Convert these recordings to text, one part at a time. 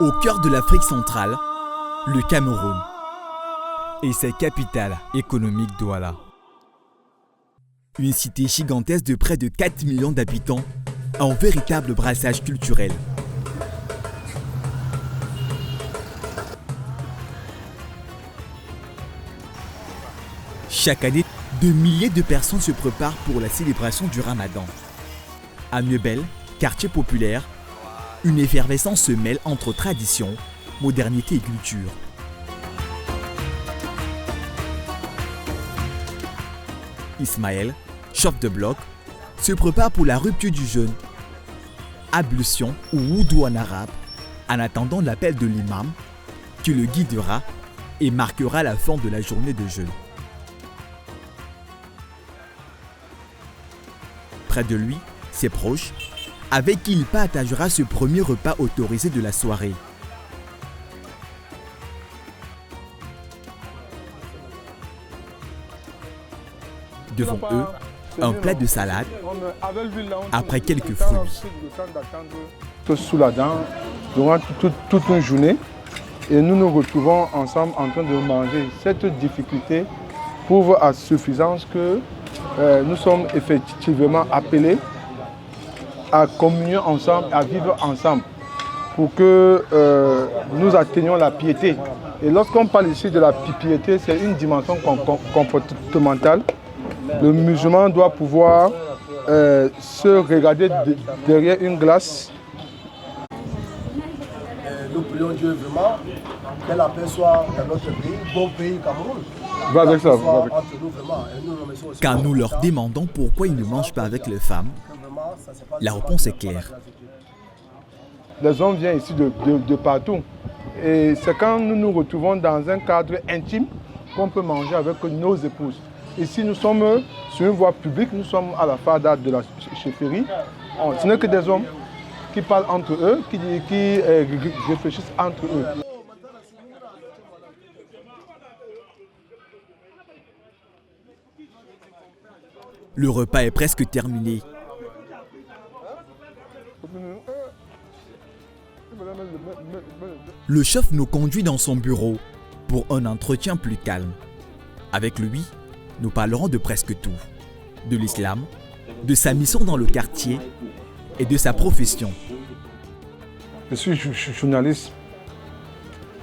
Au cœur de l'Afrique centrale, le Cameroun et sa capitale économique Douala. Une cité gigantesque de près de 4 millions d'habitants, un véritable brassage culturel. Chaque année, de milliers de personnes se préparent pour la célébration du Ramadan. À Niebel, quartier populaire, une effervescence se mêle entre tradition, modernité et culture. Ismaël, chef de bloc, se prépare pour la rupture du jeûne, ablution ou wudu en arabe, en attendant l'appel de l'imam qui le guidera et marquera la fin de la journée de jeûne. Près de lui, ses proches, avec qui il partagera ce premier repas autorisé de la soirée. Devant eux, un plat de salade, après quelques fruits. Sous la dent, durant toute une journée, et nous nous retrouvons ensemble en train de manger. Cette difficulté prouve à suffisance que nous sommes effectivement appelés à communier ensemble, à vivre ensemble, pour que nous atteignions la piété. Et lorsqu'on parle ici de la piété, c'est une dimension comportementale. Le musulman doit pouvoir se regarder derrière une glace. Nous prions Dieu vraiment, que la paix soit dans notre pays, bon pays Cameroun. Va avec ça. Quand nous leur demandons pourquoi ils ne mangent pas avec les femmes, la réponse est claire. Les hommes viennent ici de partout. Et c'est quand nous nous retrouvons dans un cadre intime qu'on peut manger avec nos épouses. Ici, nous sommes sur une voie publique, nous sommes à la fada de la chefferie. Ce n'est que des hommes qui parlent entre eux, qui réfléchissent entre eux. Le repas est presque terminé. Le chef nous conduit dans son bureau pour un entretien plus calme. Avec lui, nous parlerons de presque tout. De l'islam, de sa mission dans le quartier et de sa profession. Je suis journaliste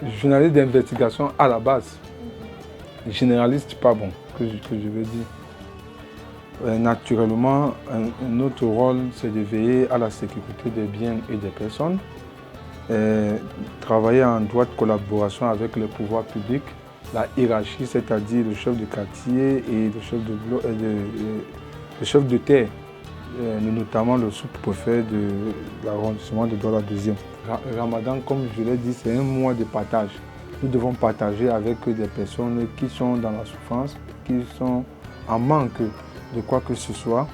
d'investigation à la base. Généraliste, pas bon, que je veux dire. Naturellement, notre rôle, c'est de veiller à la sécurité des biens et des personnes. Travailler en droite collaboration avec le pouvoir public, la hiérarchie, c'est-à-dire le chef de quartier et le chef de terre, notamment le sous-préfet de l'arrondissement de Douala 2e. Ramadan, comme je l'ai dit, c'est un mois de partage. Nous devons partager avec des personnes qui sont dans la souffrance, qui sont en manque de quoi que ce soit.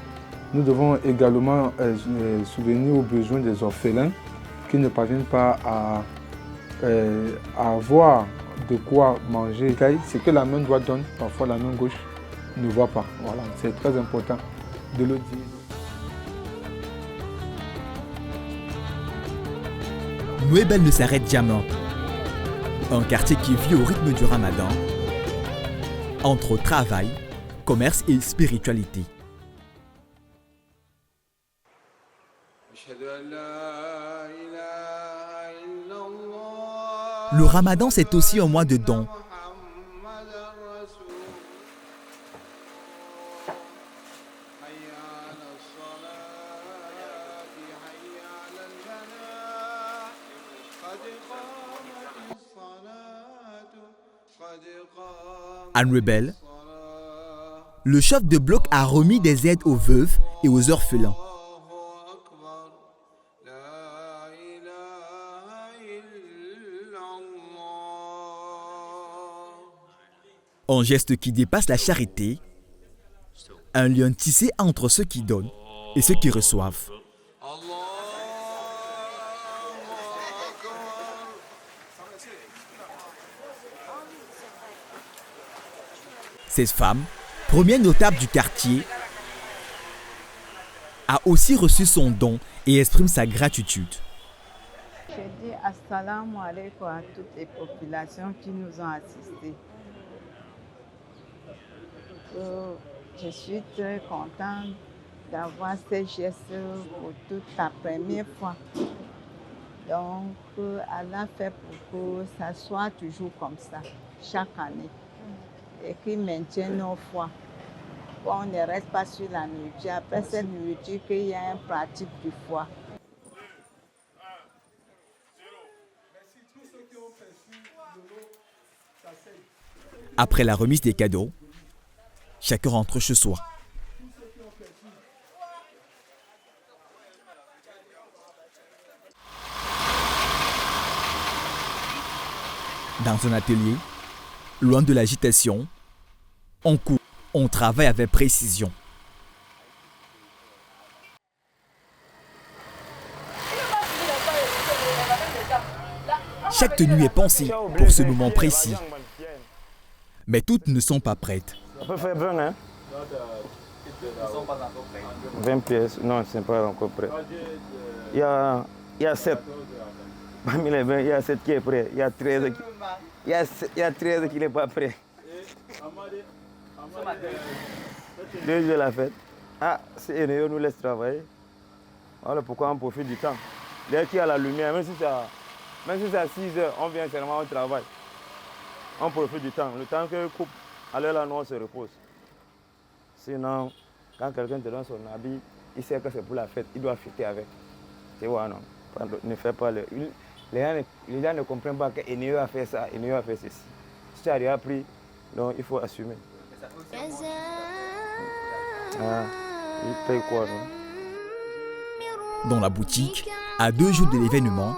Nous devons également souvenir aux besoins des orphelins qui ne parviennent pas à avoir de quoi manger. Ce que la main droite donne, parfois la main gauche ne voit pas. Voilà, c'est très important de le dire. Niebel ne s'arrête jamais. Un quartier qui vit au rythme du Ramadan, entre travail, commerce et spiritualité. Le Ramadan, c'est aussi un mois de dons. À Niebel, le chef de bloc a remis des aides aux veuves et aux orphelins. Un geste qui dépasse la charité, un lien tissé entre ceux qui donnent et ceux qui reçoivent. Cette femme, première notable du quartier, a aussi reçu son don et exprime sa gratitude. Je dis assalamu alaikum à toutes les populations qui nous ont assistés. Je suis très contente d'avoir ces gestes pour toute la première fois. Donc, Allah fait pour que ça soit toujours comme ça, chaque année. Et qu'il maintienne nos foi. On ne reste pas sur la nourriture. Après cette nourriture, qu'il y a une pratique de foi. Après la remise des cadeaux, chacun rentre chez soi. Dans un atelier, loin de l'agitation, on court, on travaille avec précision. Chaque tenue est pensée pour ce moment précis. Mais toutes ne sont pas prêtes. On peut faire 20, hein? 20 pièces, non, ce n'est pas encore prêt. Il y a 7. Parmi les 20, il y a 7 qui est prêt. Il y a 13 qui n'est pas prêt. Deux jours de la fête. Ah, c'est Eneo nous laisse travailler. Voilà pourquoi on profite du temps. Dès qu'il y a la lumière, même si c'est à 6 heures, on vient seulement au travail. On profite du temps. Le temps que coupe, à l'heure là, nous on se repose. Sinon, quand quelqu'un te donne son habit, il sait que c'est pour la fête, il doit fêter avec. Tu vois, non? Ne fais pas le... Les gens ne comprennent pas qu'Eneo a fait ça, Eneo a fait ceci. Si tu as rien pris, donc il faut assumer. Ah, il paye quoi, non? Dans la boutique, à 2 jours de l'événement,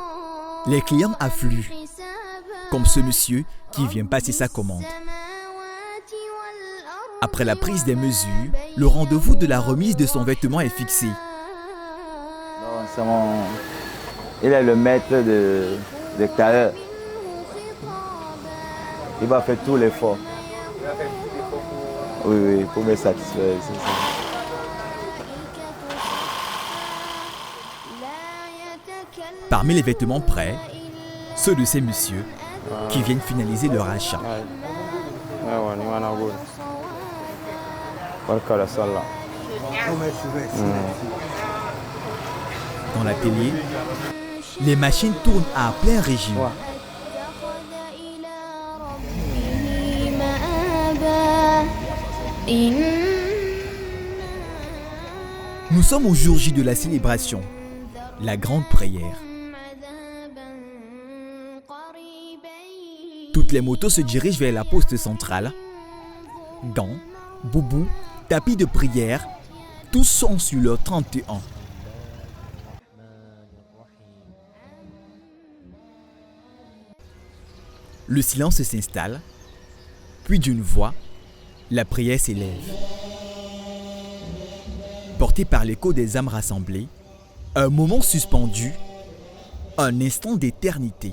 les clients affluent. Comme ce monsieur qui vient passer sa commande. Après la prise des mesures, le rendez-vous de la remise de son vêtement est fixé. Il est le maître de tailleur. Il va faire tout l'effort. Oui, pour me satisfaire. C'est ça. Parmi les vêtements prêts, ceux de ces messieurs qui viennent finaliser leur achat. Dans l'atelier, les machines tournent à plein régime. Nous sommes au jour J de la célébration, la grande prière. Toutes les motos se dirigent vers la poste centrale. Gants, boubous, tapis de prière, tous sont sur leur 31. Le silence s'installe, puis d'une voix, la prière s'élève. Portée par l'écho des âmes rassemblées, un moment suspendu, un instant d'éternité.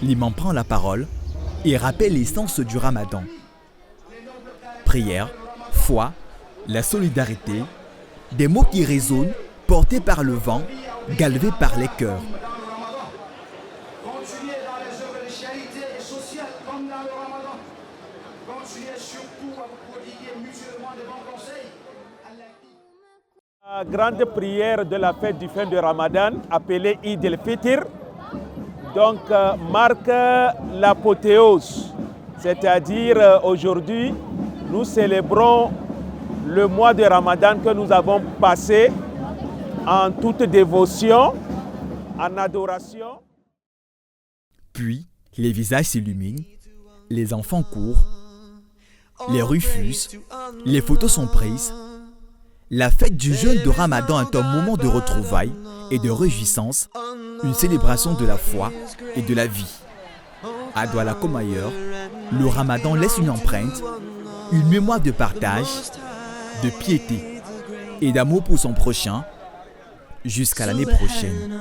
L'imam prend la parole et rappelle l'essence du Ramadan. Prière, foi, la solidarité, des mots qui résonnent, portés par le vent, galvés par les cœurs. Continuez dans les œuvres de charité et sociale comme dans le Ramadan. Continuez surtout à vous prodiguer mutuellement de bons conseils. La grande prière de la fête du fin de Ramadan, appelée Eid el-Fitr, donc marque l'apothéose, c'est-à-dire aujourd'hui, nous célébrons le mois de Ramadan que nous avons passé en toute dévotion, en adoration. Puis, les visages s'illuminent, les enfants courent, les rues fusent, les photos sont prises. La fête du jeûne de Ramadan est un moment de retrouvailles et de réjouissance, une célébration de la foi et de la vie. À Douala comme ailleurs, le Ramadan laisse une empreinte, une mémoire de partage, de piété et d'amour pour son prochain jusqu'à l'année prochaine.